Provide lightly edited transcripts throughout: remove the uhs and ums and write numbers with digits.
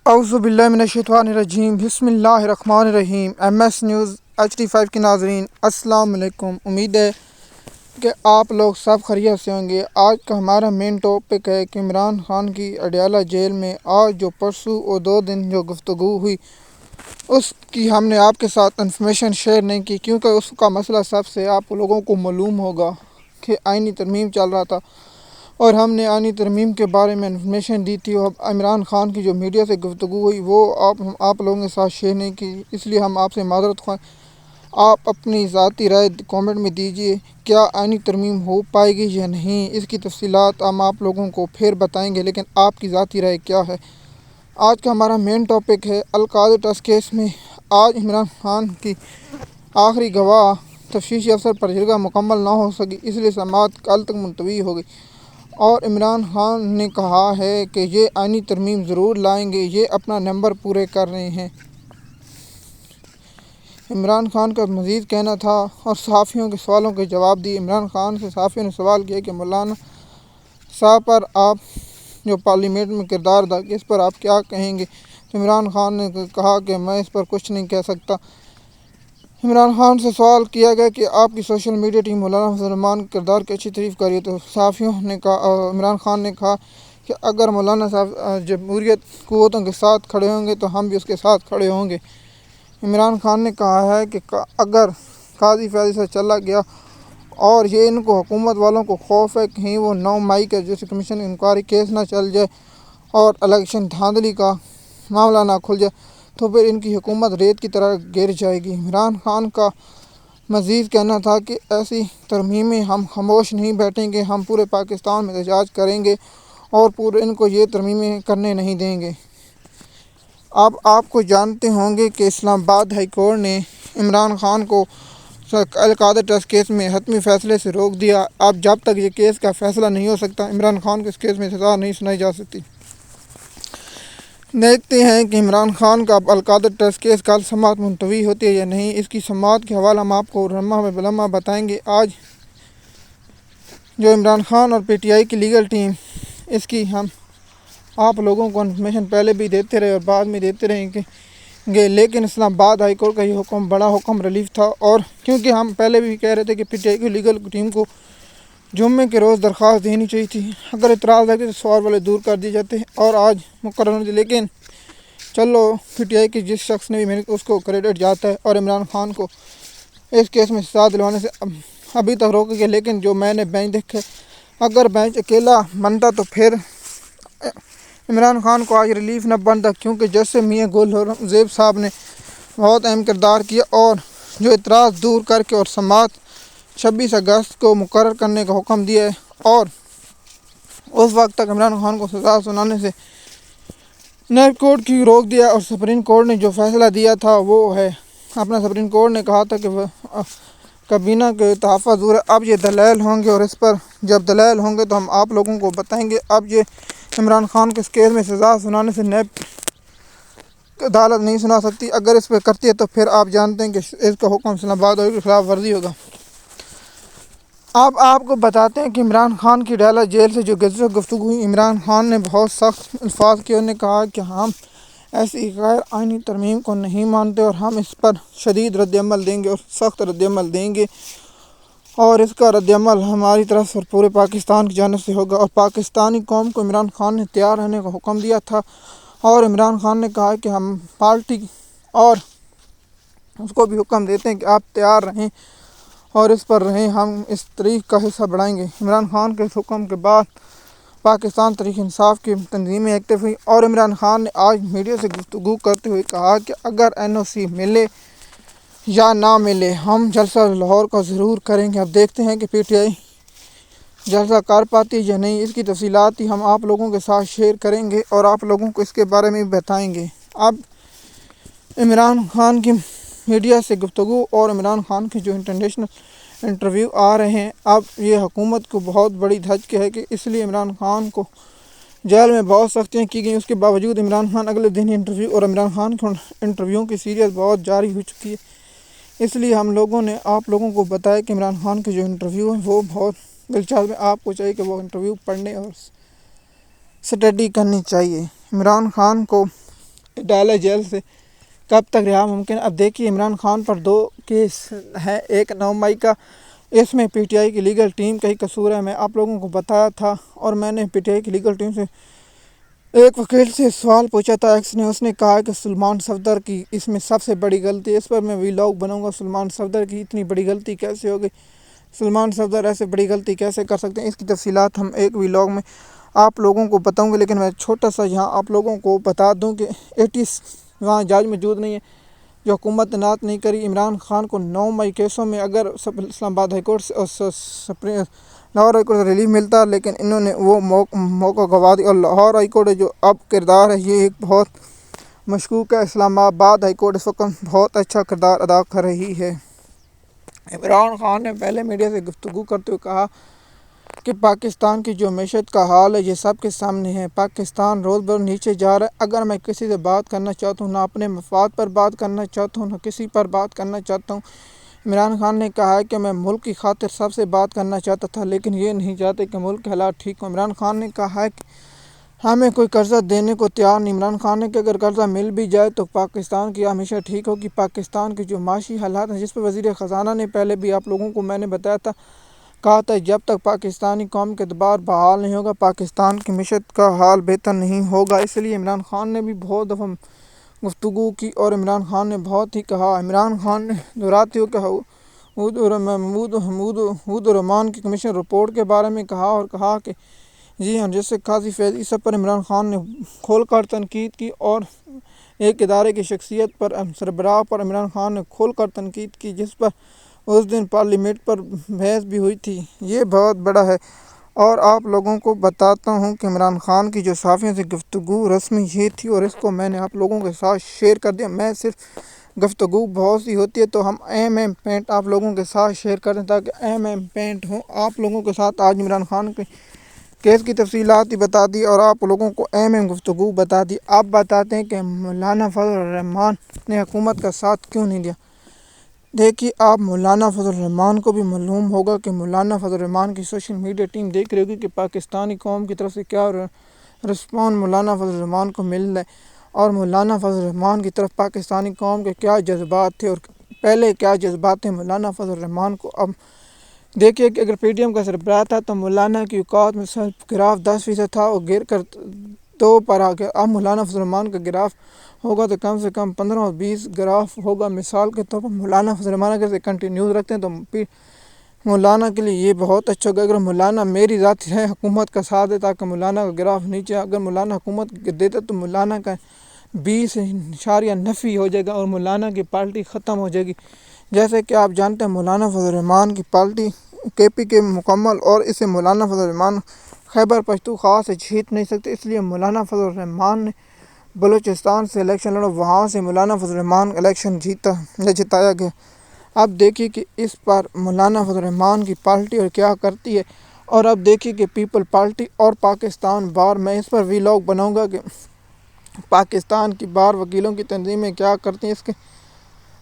اعوذ باللہ من الشیطان الرجیم، بسم اللہ الرحمن الرحیم۔ ایم ایس نیوز HD5 کے ناظرین السلام علیکم۔ امید ہے کہ آپ لوگ سب خیریت سے ہوں گے۔ آج کا ہمارا مین ٹاپک ہے کہ عمران خان کی اڈیالہ جیل میں آج جو پرسوں اور 2 دن جو گفتگو ہوئی، اس کی ہم نے آپ کے ساتھ انفارمیشن شیئر نہیں کی، کیونکہ اس کا مسئلہ سب سے آپ لوگوں کو معلوم ہوگا کہ آئینی ترمیم چل رہا تھا اور ہم نے آئینی ترمیم کے بارے میں انفارمیشن دی تھی، اور عمران خان کی جو میڈیا سے گفتگو ہوئی وہ آپ لوگوں کے ساتھ شیئر نہیں کی، اس لیے ہم آپ سے معذرت خواہ۔ آپ اپنی ذاتی رائے کامنٹ میں دیجیے، کیا آئینی ترمیم ہو پائے گی یا نہیں۔ اس کی تفصیلات ہم آپ لوگوں کو پھر بتائیں گے، لیکن آپ کی ذاتی رائے کیا ہے۔ آج کا ہمارا مین ٹاپک ہے القادر ٹرسٹ کیس میں آج عمران خان کی آخری گواہ تفتیشی افسر پر جرگہ مکمل نہ ہو سکی، اس لیے سماعت کل تک ملتوی ہو گئی، اور عمران خان نے کہا ہے کہ یہ آئینی ترمیم ضرور لائیں گے، یہ اپنا نمبر پورے کر رہے ہیں۔ عمران خان کا مزید کہنا تھا اور صحافیوں کے سوالوں کے جواب دیے۔ عمران خان سے صحافیوں نے سوال کیا کہ مولانا صاحب پر آپ جو پارلیمنٹ میں کردار ادا کیا، اس پر آپ کیا کہیں گے؟ تو عمران خان نے کہا کہ میں اس پر کچھ نہیں کہہ سکتا۔ عمران خان سے سوال کیا گیا کہ آپ کی سوشل میڈیا ٹیم مولانا فضل الرحمان کے کردار کی اچھی تعریف کر رہی ہے، تو صحافیوں نے کہا، عمران خان نے کہا کہ اگر مولانا صاحب جمہوریت قوتوں کے ساتھ کھڑے ہوں گے تو ہم بھی اس کے ساتھ کھڑے ہوں گے۔ عمران خان نے کہا ہے کہ اگر قاضی فیصلے سے چلا گیا اور یہ ان کو حکومت والوں کو خوف ہے کہیں وہ 9 مئی کے جیسے کمیشن انکوائری کیس نہ چل جائے اور الیکشن دھاندلی کا معاملہ نہ کھل جائے، تو پھر ان کی حکومت ریت کی طرح گر جائے گی۔ عمران خان کا مزید کہنا تھا کہ ایسی ترمیمیں ہم خاموش نہیں بیٹھیں گے، ہم پورے پاکستان میں احتجاج کریں گے اور پورے ان کو یہ ترمیمیں کرنے نہیں دیں گے۔ اب آپ کو جانتے ہوں گے کہ اسلام آباد ہائی کورٹ نے عمران خان کو القادر ٹرسٹ کیس میں حتمی فیصلے سے روک دیا۔ اب جب تک یہ کیس کا فیصلہ نہیں ہو سکتا، عمران خان کو اس کیس میں سزا نہیں سنائی جا سکتی۔ دیکھتے ہیں کہ عمران خان کا اب القادر ٹرسٹ کیس کل سماعت ملتوی ہوتی ہے یا نہیں۔ اس کی سماعت کے حوالہ ہم آپ کو لمحہ بلمحہ بتائیں گے۔ آج جو عمران خان اور PTI کی لیگل ٹیم، اس کی ہم آپ لوگوں کو انفارمیشن پہلے بھی دیتے رہے اور بعد میں دیتے رہیں گے، لیکن اسلام آباد ہائی کورٹ کا یہ حکم بڑا حکم ریلیف تھا، اور کیونکہ ہم پہلے بھی کہہ رہے تھے کہ PTI کی لیگل ٹیم کو جمعے کے روز درخواست دینی چاہیے تھی، اگر اعتراض لگتے تو سوال والے دور کر دیے جاتے اور آج مقرر ہوتے، لیکن چلو PTI کی جس شخص نے بھی محنت اس کو کریڈٹ جاتا ہے، اور عمران خان کو اس کیس میں سزا دلوانے سے ابھی تک روکے گئے۔ لیکن جو میں نے بینچ دیکھے، اگر بینچ اکیلا بنتا تو پھر عمران خان کو آج ریلیف نہ بنتا، کیونکہ جیسے میاں گل زیب صاحب نے بہت اہم کردار کیا اور جو اعتراض دور کر کے اور سماعت 26 اگست کو مقرر کرنے کا حکم دیا ہے، اور اس وقت تک عمران خان کو سزا سنانے سے نیب کورٹ کی روک دیا، اور سپریم کورٹ نے جو فیصلہ دیا تھا وہ ہے اپنا سپریم کورٹ نے کہا تھا کہ کابینہ کے تحفظ دور ہے۔ اب یہ دلائل ہوں گے، اور اس پر جب دلائل ہوں گے تو ہم آپ لوگوں کو بتائیں گے۔ اب یہ عمران خان کے اس کیس میں سزا سنانے سے نیب عدالت نہیں سنا سکتی، اگر اس پہ کرتی ہے تو پھر آپ جانتے ہیں کہ اس کا حکم اسلام آباد کی خلاف ورزی ہوگا۔ اب آپ کو بتاتے ہیں کہ عمران خان کی اڈیالہ جیل سے جو گفتگو ہوئی، عمران خان نے بہت سخت الفاظ کیے، انہوں نے کہا کہ ہم ایسی غیر آئینی ترمیم کو نہیں مانتے اور ہم اس پر شدید رد عمل دیں گے اور سخت رد عمل دیں گے، اور اس کا رد عمل ہماری طرف اور پورے پاکستان کی جانب سے ہوگا، اور پاکستانی قوم کو عمران خان نے تیار رہنے کا حکم دیا تھا، اور عمران خان نے کہا کہ ہم پارٹی اور اس کو بھی حکم دیتے ہیں کہ آپ تیار رہیں اور اس پر رہیں، ہم اس تحریک کا حصہ بڑھائیں گے۔ عمران خان کے اس حکم کے بعد پاکستان تحریک انصاف کی تنظیمیں ایکٹیو ہوئی، اور عمران خان نے آج میڈیا سے گفتگو کرتے ہوئے کہا کہ اگر NOC ملے یا نہ ملے، ہم جلسہ لاہور کا ضرور کریں گے۔ اب دیکھتے ہیں کہ PTI جلسہ کر پاتی ہے یا نہیں، اس کی تفصیلات ہی ہم آپ لوگوں کے ساتھ شیئر کریں گے اور آپ لوگوں کو اس کے بارے میں بھی بتائیں گے۔ اب عمران خان کی میڈیا سے گفتگو اور عمران خان کے جو انٹرنیشنل انٹرویو آ رہے ہیں، اب یہ حکومت کو بہت بڑی دھچک ہے کہ اس لیے عمران خان کو جیل میں بہت سختیاں کی گئیں، اس کے باوجود عمران خان اگلے دن ہی انٹرویو، اور عمران خان کو انٹرویو کی سیریز بہت جاری ہو چکی ہے، اس لیے ہم لوگوں نے آپ لوگوں کو بتایا کہ عمران خان کے جو انٹرویو ہیں وہ بہت دلچسپ ہے، آپ کو چاہیے کہ وہ انٹرویو پڑھنے اور اسٹڈی کرنی چاہیے۔ عمران خان کو ڈالے جیل سے، کب تک رہا ممکن؟ اب دیکھیے عمران خان پر 2 کیس ہیں، ایک 9 مئی کا، اس میں پی ٹی آئی کی لیگل ٹیم کا ہی قصور ہے۔ میں آپ لوگوں کو بتایا تھا، اور میں نے پی ٹی آئی کی لیگل ٹیم سے ایک وکیل سے سوال پوچھا تھا ایکس نے، اس نے کہا کہ سلمان صفدر کی اس میں سب سے بڑی غلطی، اس پر میں ویلاگ بناؤں گا، سلمان صفدر کی اتنی بڑی غلطی کیسے ہو گئی، سلمان صفدر ایسے بڑی غلطی کیسے کر سکتے ہیں، اس کی تفصیلات ہم ایک ویلاگ میں آپ لوگوں کو بتاؤں گے۔ لیکن میں چھوٹا سا یہاں آپ لوگوں کو بتا دوں کہ 80 وہاں جج موجود نہیں ہے، جو حکومت نے نعت نہیں کری۔ عمران خان کو 9 مئی کیسوں میں اگر اسلام آباد ہائی کورٹ سے لاہور ہائی کورٹ سے ریلیف ملتا، لیکن انہوں نے وہ موقع گنوا دیا، اور لاہور ہائی کورٹ جو اب کردار ہے یہ ایک بہت مشکوک ہے۔ اسلام آباد ہائی کورٹ اس وقت بہت اچھا کردار ادا کر رہی ہے۔ عمران خان نے پہلے میڈیا سے گفتگو کرتے ہوئے کہا کہ پاکستان کی جو معیشت کا حال ہے یہ سب کے سامنے ہے، پاکستان روز بروز نیچے جا رہا ہے۔ اگر میں کسی سے بات کرنا چاہتا ہوں، نہ اپنے مفاد پر بات کرنا چاہتا ہوں، نہ کسی پر بات کرنا چاہتا ہوں۔ عمران خان نے کہا ہے کہ میں ملک کی خاطر سب سے بات کرنا چاہتا تھا، لیکن یہ نہیں چاہتے کہ ملک کے حالات ٹھیک ہوں۔ عمران خان نے کہا ہے کہ ہمیں کوئی قرضہ دینے کو تیار نہیں۔ عمران خان نے کہ اگر قرضہ مل بھی جائے تو پاکستان کی ہمیشہ ٹھیک ہوگی۔ پاکستان کی جو معاشی حالات ہیں، جس پر وزیر خزانہ نے پہلے بھی آپ لوگوں کو میں نے بتایا تھا، کہا تھا جب تک پاکستانی قوم کے اعتبار بحال نہیں ہوگا، پاکستان کی معیشت کا حال بہتر نہیں ہوگا۔ اس لیے عمران خان نے بھی بہت دفعہ گفتگو کی، اور عمران خان نے بہت ہی کہا۔ عمران خان نے دہراتے ہوئے کہا حود الرحمان کی کمیشن رپورٹ کے بارے میں کہا، اور کہا کہ جی ہاں، جس سے قاضی فیض اس پر عمران خان نے کھول کر تنقید کی، اور ایک ادارے کی شخصیت پر، سربراہ پر عمران خان نے کھول کر تنقید کی، جس پر اس دن پارلیمنٹ پر بحث بھی ہوئی تھی۔ یہ بہت بڑا ہے۔ اور آپ لوگوں کو بتاتا ہوں کہ عمران خان کی جو صحافیوں سے گفتگو رسمی یہ تھی، اور اس کو میں نے آپ لوگوں کے ساتھ شیئر کر دیا۔ میں صرف گفتگو بہت سی ہوتی ہے تو ہم اہم پوائنٹ آپ لوگوں کے ساتھ شیئر کریں تاکہ اہم پوائنٹ ہوں آپ لوگوں کے ساتھ۔ آج عمران خان کے کیس کی تفصیلات ہی بتا دی اور آپ لوگوں کو اہم گفتگو بتا دی۔ آپ بتاتے ہیں کہ مولانا فضل الرحمان نے حکومت کا ساتھ کیوں نہیں دیا۔ دیکھیے، آپ مولانا فضل الرحمان کو بھی معلوم ہوگا کہ مولانا فضل الرحمان کی سوشل میڈیا ٹیم دیکھ رہی ہوگی کہ پاکستانی قوم کی طرف سے کیا رسپانس مولانا فضل الرحمان کو مل رہا ہے، اور مولانا فضل الرحمان کی طرف پاکستانی قوم کے کیا جذبات تھے، اور پہلے کیا جذبات تھے مولانا فضل الرحمان کو۔ اب دیکھیے کہ اگر پی ٹی ایم کا سربراہ تھا تو مولانا کی اوقات میں صرف گراف 10% تھا، اور گر کر 2 پر آ گیا۔ اب مولانا فضل الرحمان کا گراف ہوگا تو کم سے کم 15 اور 20 گراف ہوگا۔ مثال کے طور پر مولانا فضل الرحمان اگر سے کنٹینیوز رکھتے ہیں تو مولانا کے لیے یہ بہت اچھا ہوگا۔ اگر مولانا میری ذاتی ہے حکومت کا ساتھ دے تاکہ مولانا کا گراف نیچے، اگر مولانا حکومت دیتا تو مولانا کا 20.9 ہو جائے گا، اور مولانا کی پارٹی ختم ہو جائے گی۔ جیسے کہ آپ جانتے ہیں مولانا فضل الرحمان کی پارٹی کے پی کے مکمل، اور اسے مولانا فضل الرحمان خیبر پختونخوا سے جیت نہیں سکتے۔ اس لیے مولانا فضل الرحمان نے بلوچستان سے الیکشن لڑا، وہاں سے مولانا فضل الرحمان الیکشن جتایا گیا۔ اب دیکھیے کہ اس پر مولانا فضل الرحمان کی پارٹی اور کیا کرتی ہے، اور اب دیکھیے کہ پیپل پارٹی اور پاکستان بار، میں اس پر ویلاگ بناؤں گا کہ پاکستان کی بار وکیلوں کی تنظیمیں کیا کرتی ہیں، اس کے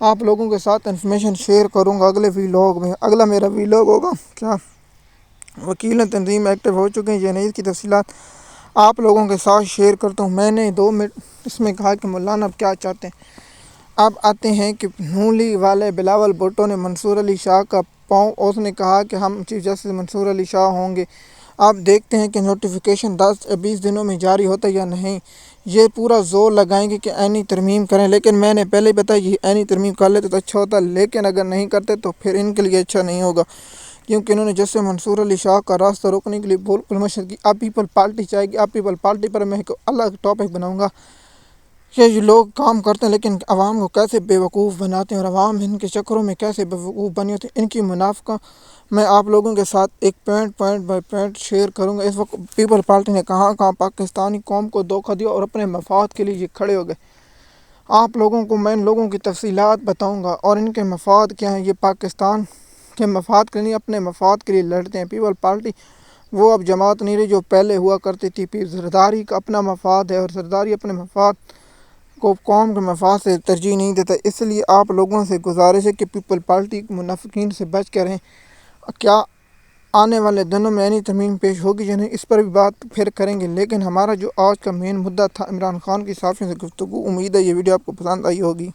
آپ لوگوں کے ساتھ انفارمیشن شیئر کروں گا اگلے ویلاگ میں۔ اگلا میرا ویلاگ ہوگا کیا وکیل تنظیم ایکٹیو ہو چکے ہیں یا نہیں، اس کی تفصیلات آپ لوگوں کے ساتھ شیئر کرتا ہوں۔ میں نے 2 منٹ اس میں کہا کہ مولانا اب کیا چاہتے ہیں۔ اب آتے ہیں کہ نون لیگ والے بلاول بھٹو نے منصور علی شاہ کا پاؤں، اس نے کہا کہ ہم چیف جسٹس منصور علی شاہ ہوں گے۔ اب دیکھتے ہیں کہ نوٹیفیکیشن 10 یا 20 دنوں میں جاری ہوتا ہے یا نہیں۔ یہ پورا زور لگائیں گے کہ آئینی ترمیم کریں، لیکن میں نے پہلے ہی بتایا یہ آئینی ترمیم کر لیتے تو اچھا ہوتا، لیکن اگر نہیں کرتے تو پھر ان کے لیے اچھا نہیں ہوگا، کیونکہ انہوں نے جسٹس منصور علی شاہ کا راستہ روکنے کے لیے بالکل مشق کی۔ اب پیپل پارٹی چاہے گی، اب پیپل پارٹی پر میں ایک الگ ٹاپک بناؤں گا کہ یہ لوگ کام کرتے ہیں لیکن عوام کو کیسے بیوقوف بناتے ہیں، اور عوام ان کے چکروں میں کیسے بیوقوف بنی ہوتی ہے، ان کی منافقہ میں آپ لوگوں کے ساتھ ایک پوائنٹ بائی پوائنٹ شیئر کروں گا۔ اس وقت پیپل پارٹی نے کہاں پاکستانی قوم کو دھوکہ دیا اور اپنے مفاد کے لیے یہ کھڑے ہو گئے۔ آپ لوگوں کو میں ان لوگوں کی تفصیلات بتاؤں گا اور ان کے مفاد کیا ہیں۔ یہ پاکستان کے مفاد کے لیے، اپنے مفاد کے لیے لڑتے ہیں۔ پیپل پارٹی وہ اب جماعت نہیں رہی جو پہلے ہوا کرتی تھی۔ زرداری کا اپنا مفاد ہے، اور زرداری اپنے مفاد کو قوم کے مفاد سے ترجیح نہیں دیتا۔ اس لیے آپ لوگوں سے گزارش ہے کہ پیپل پارٹی کے منافقین سے بچ کے رہیں۔ کیا آنے والے دنوں میں نئی ترمیم پیش ہوگی یا نہیں، اس پر بھی بات پھر کریں گے، لیکن ہمارا جو آج کا مین مدعا تھا عمران خان کی صحافیوں سے گفتگو، امید ہے یہ ویڈیو آپ کو پسند آئی ہوگی۔